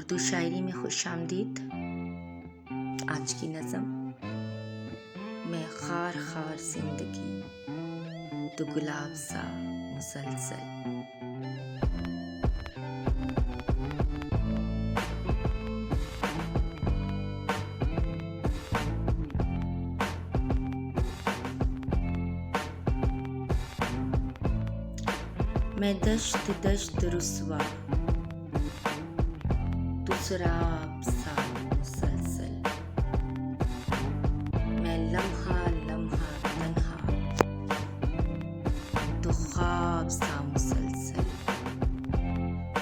उर्दू शायरी में खुश आमदीद। आज की नज़म मैं खार खार जिंदगी तो गुलाब सा मुसलसल। मैं दश्त दश्त रुस्वा तू शराब सा मुसलसल। मैं लम्हा लम्हा तन्हा तो ख्वाब सा मुसलसल।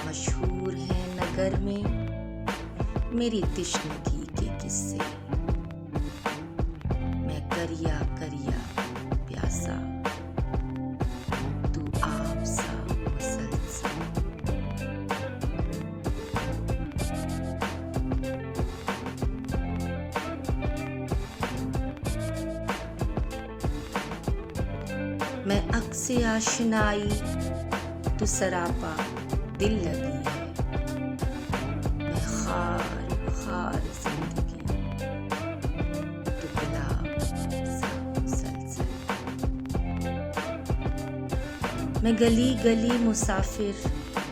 मशहूर है नगर में मेरी तिश्नगी के किस्से। मैं करिया करिया प्यासा तू आप सा मुसलसल। मैं अक्स आशनाई तो सरापा दिल लगी है। मैं खार खार जिंदगी तो गुलाब सा मुसलसल। मैं गली गली मुसाफिर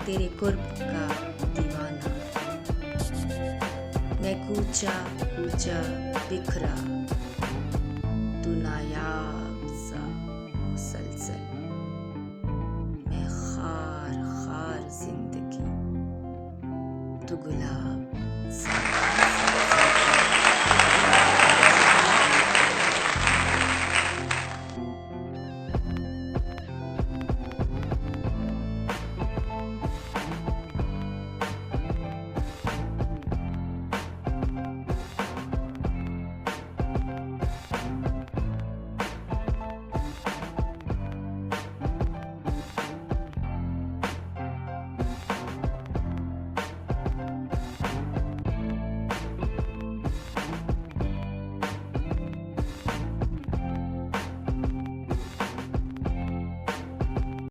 तेरे कुर्ब का दीवाना। मैं कूचा कूचा बिखरा